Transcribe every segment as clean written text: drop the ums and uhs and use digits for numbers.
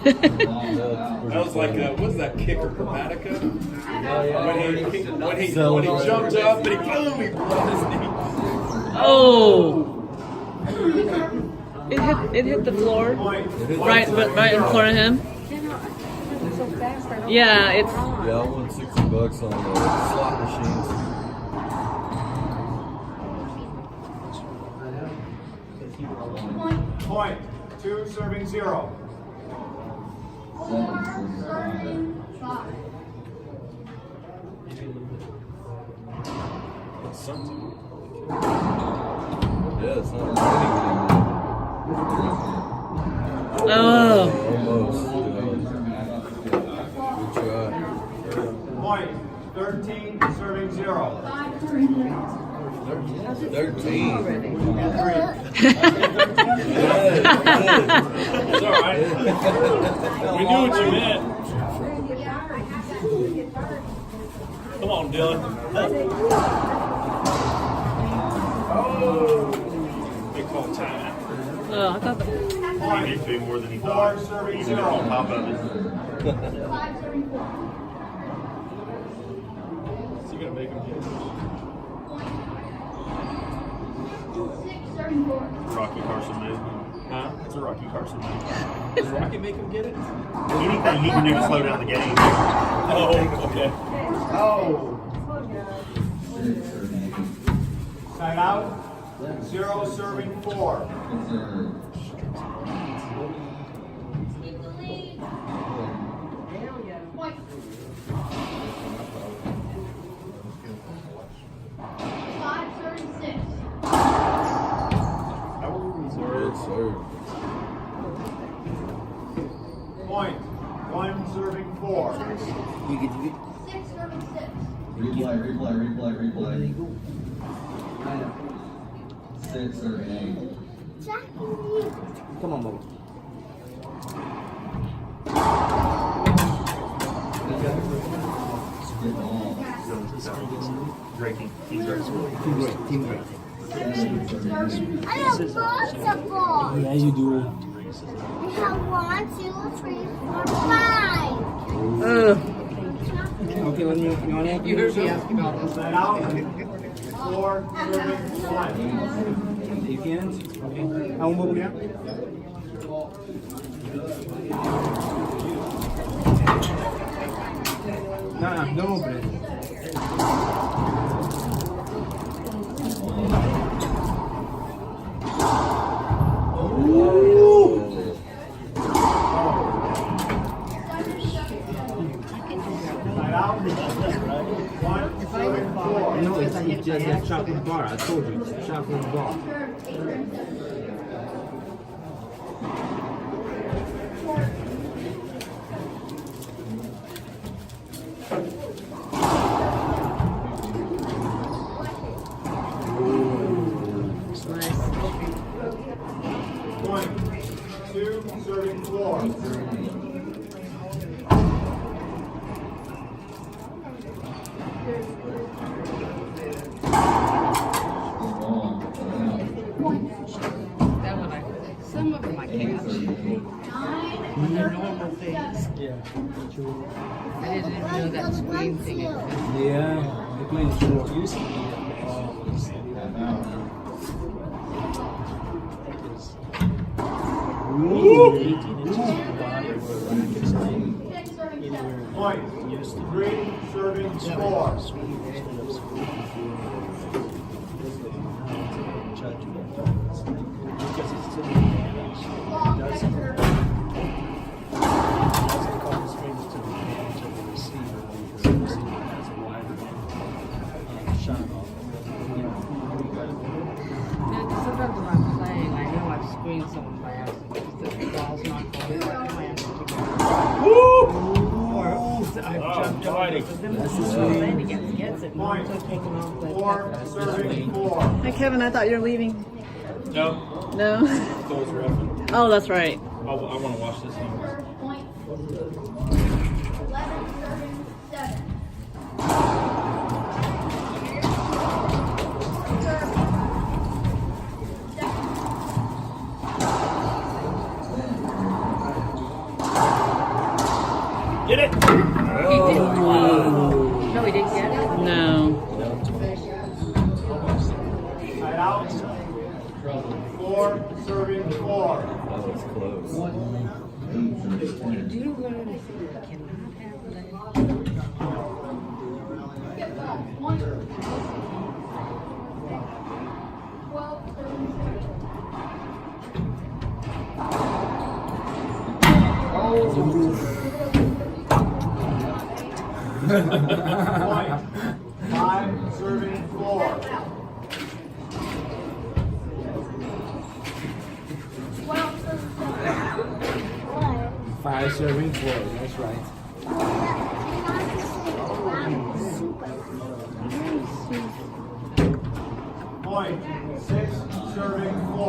That was like, what was that kicker, Chromatica? When he jumped up and he boom, he blew his knee. Oh! It hit the floor, right in front of him. Yeah, it's. Yeah, I won $60 on slot machines. Point. 2 serving 0. 4 serving 5. That's something. Yeah, it's not raining anymore. Oh. Almost. Good try. Point. 13 serving 0. 5 serving 6. 13. It's all right. We knew what you meant. Come on, Dylan. They call time. Oh, I thought that. He needs to be more than he 4 thought. serving He's on 0. top of it. 5 serving 4. Is he gonna make him get it? 6 serving 4. Rocky Carson move. Huh? It's a Rocky Carson move. Does Rocky make him get it? Anything he can do to slow down the game. Oh, okay. Oh. Side out. 0 serving 4. Point. 5 serving 6. Good serve. Point. 1 serving 4. 6 serving 6. Replay. 6 or 8. Come on, Bubba. Good ball. Breaking. He's breaking. Team break. 7 serving 6. I have multiple. Yeah, you do. I have 1, 2, 3, 4, 5. Okay, when you want to ask about this. Side out. 4 serving 1. You can? Okay. How un Bubba? Nah, no, hombre. Side out. 1 serving 4. No, it's just a chocolate bar. I told you, it's a chocolate bar. 8 serving 7. It's nice. Point. 2 serving 4. That one some of them I catch. 9 serving Normal things. Yeah. I didn't even know that screen thing existed. Yeah, they're playing short. Point. 3 serving 4. Sometimes when I'm playing, I know I've screened someone by accident. The ball's not going back to my I've jumped over. But then the lady gets it. Point. So taken off the 4 serving 4. Hi, Kevin. I thought you were leaving. No. No. Those ref. Oh, that's right. I want to watch this one. Point. 11 serving 7. Get it! He didn't. No, he didn't get it. No. Side out. 4, serving 4. That was close. You do learn that you cannot have that. Get back. 1. 12, 5, serving 4. 5 serving 4. That's right. Point. 6, serving 4.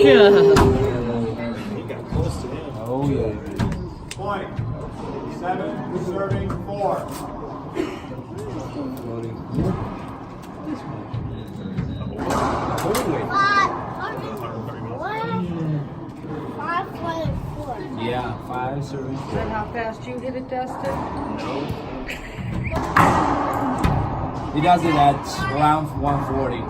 Yeah. He got close to him. Oh, yeah. Point. 7, serving 4. Yeah, 5 serving Is 4. that how fast you hit it, Dustin? He does it at around 140.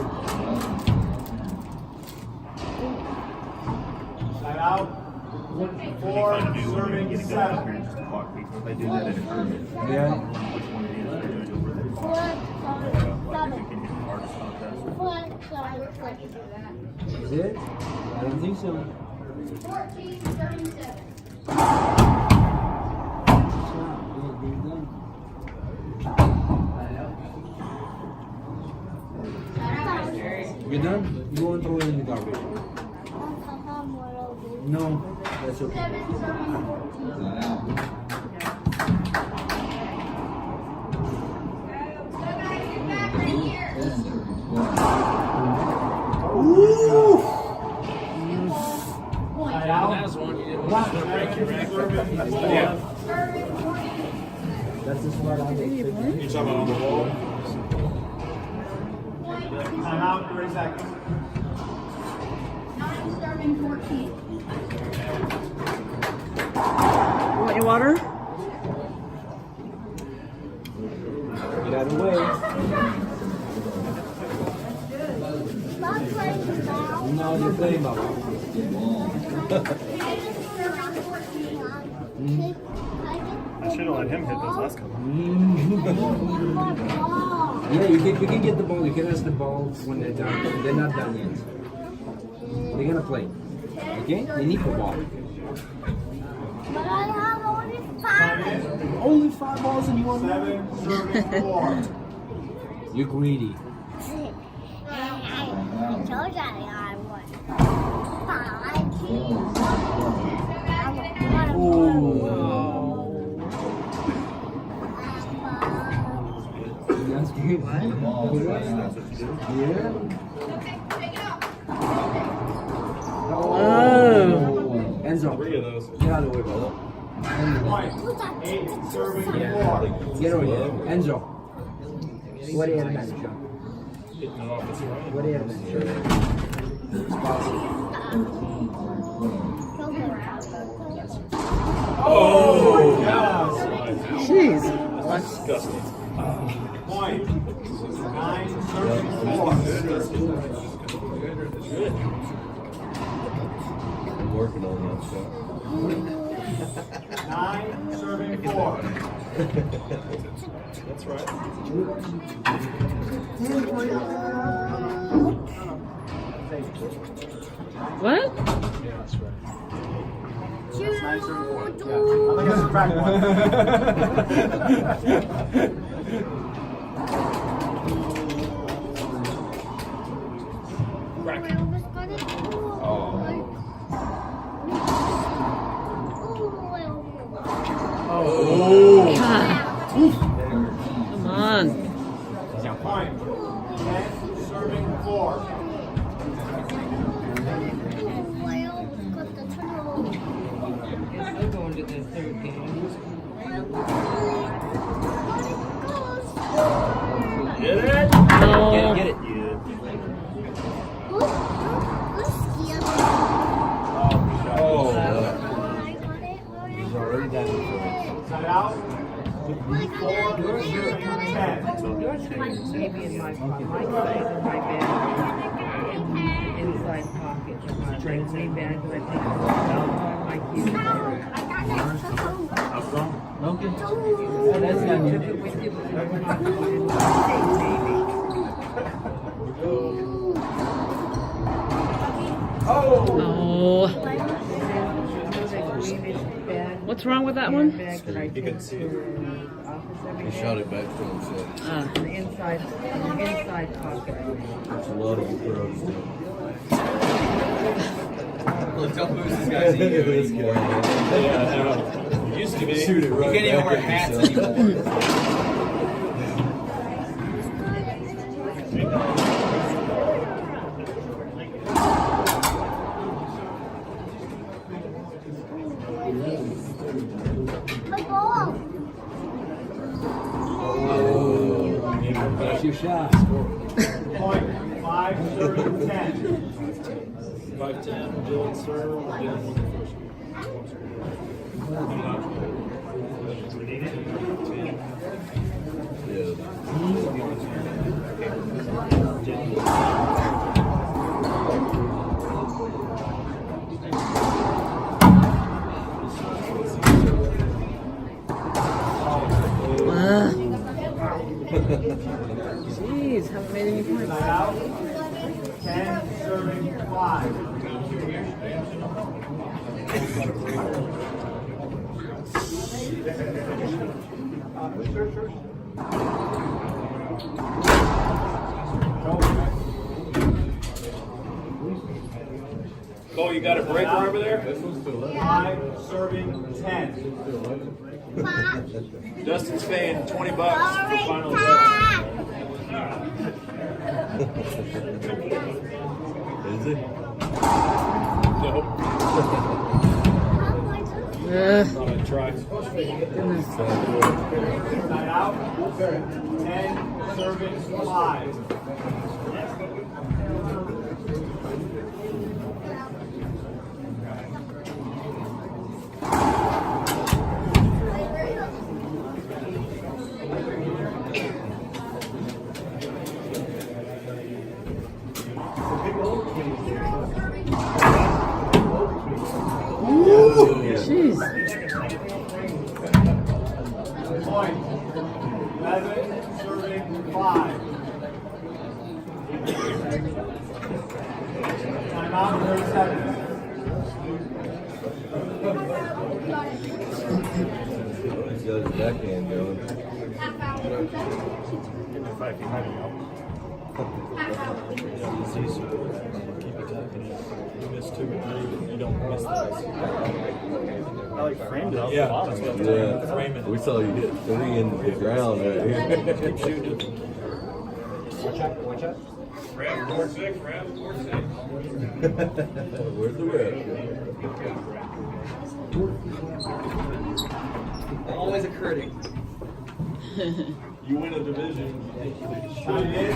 Side out. 4, serving 7. They do that in a tournament. Yeah. Which one it is, they're doing over there. Like, you can hit the hardest contest. Is it? I don't think so. 14, 37. You're done? You won't throw it in the garbage. No, that's okay. 7, serving 14. Side out. That's the spot I think. You talking about on the wall? Time out. 30 seconds. 9, serving 14. You want your water? Get out of the way. No, you're playing bubble. I should have let him hit those last couple. Yeah, you can get the ball. You can ask the ball when they're done. They're not done yet. They're gonna play. Okay? They need the ball. But I have only 5. Only 5 balls and you want 7, serving 4. You're greedy. I told you I won. 5. Oh. That's good. Yeah. Oh. Enzo. 3 of those. Get out of the way, brother. Point. 8, serving 4. Get over here. Enzo. What do you have, manager? Hitting it off his right. What do you have, manager? Jeez. Disgusting. Point. 9, serving 4. I'm working on that shot. 9, serving 4. That's right. What? Nice serving 4. Yeah. I think I should crack God. Come on. Point. 10, serving 4. Guess they're going to their third game. Side out. Like, 4, serving 10. Yours maybe in my side in my bag, in the inside pocket of my knee bag that I take out my keys. How's it going? Okay. That's not took it with you, but I went off and maybe. Oh. What's wrong with that one? You can see it. He shot it back to himself. The inside pocket. There's a lot of you pros do. Look, don't lose this guy's ego anymore. Yeah, used to be. Shoot it right You can't even back wear at hats yourself. anymore. My ball. That's your shot. Point. 5, serving 10. 5'10", Dylan serve. Jeez, haven't made any points. Side out. 10, serving 5. Cole, you got a breaker over there? 5, serving 10. Dustin's paying $20 for final Sorry, test. Is it? Nope. Ugh. Thought I'd try. Side out. 10, serving 5. Jeez. Point. 11, serving 5. Timeout, 30 seconds. He's got his backhand going. It's easier. Keep attacking it. You miss 2 or 3, you don't miss the rest. I like framed it off the bottom. That's what I'm framing Yeah, it. we saw you hit 3 in the ground right here. Keep shooting. Watch out. Where's the ref? Always a critic. You win a division. Time is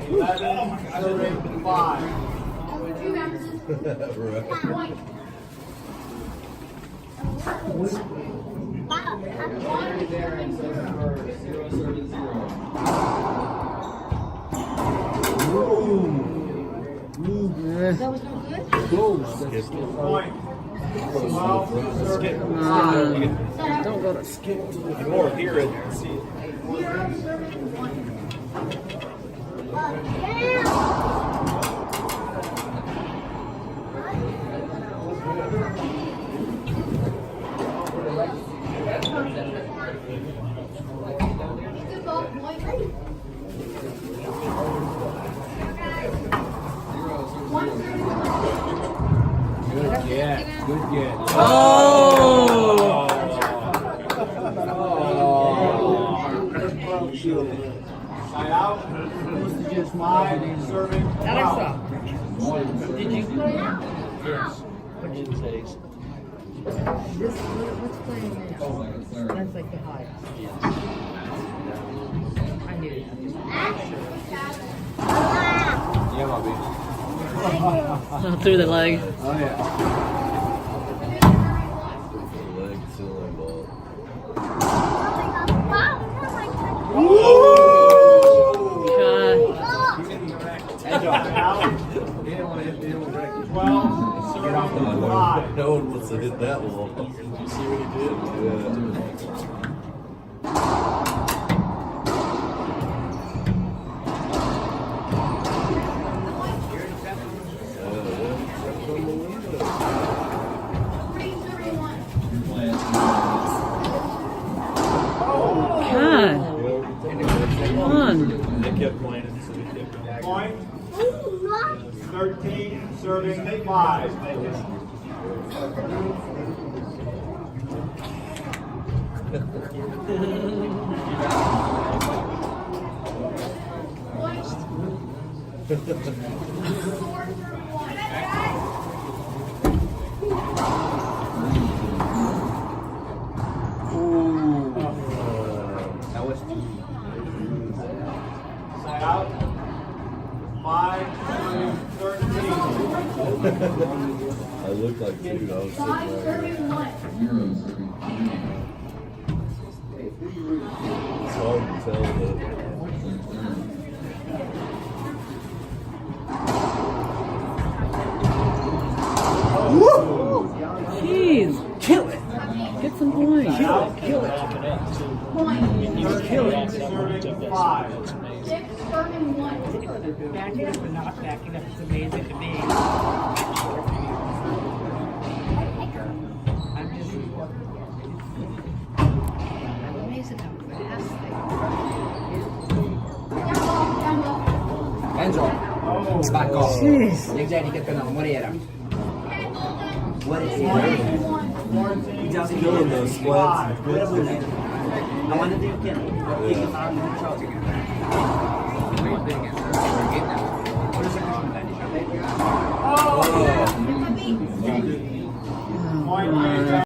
11, serving 5. Right. Point. 12, serving 5. Don't go to skip. You more hear it and see it. Good ball, boy. Good get. Good get. Oh! Side out. 5, serving 12. Alexa, did you play? Yes. What's playing now? That's like the high. I knew it. Yeah, Bobby. Through the leg. Oh, yeah. Leg ceiling ball. That wall. You see what he did? God. Come on. They kept playing, so they kept going. Point. 13, serving 5. That was Side out. 5, 13. I looked like two. I was sitting right here. It's hard to tell though. Jeez. Kill it. Get some points. Kill it. Kill it. Serving 5. 6, serving 1. Backing up or not backing up is amazing to me. I'm just I'm amazed how fast Enzo. Back off. Big Daddy, get the number. What are you? What is it? He just killing those splats. I wanted to get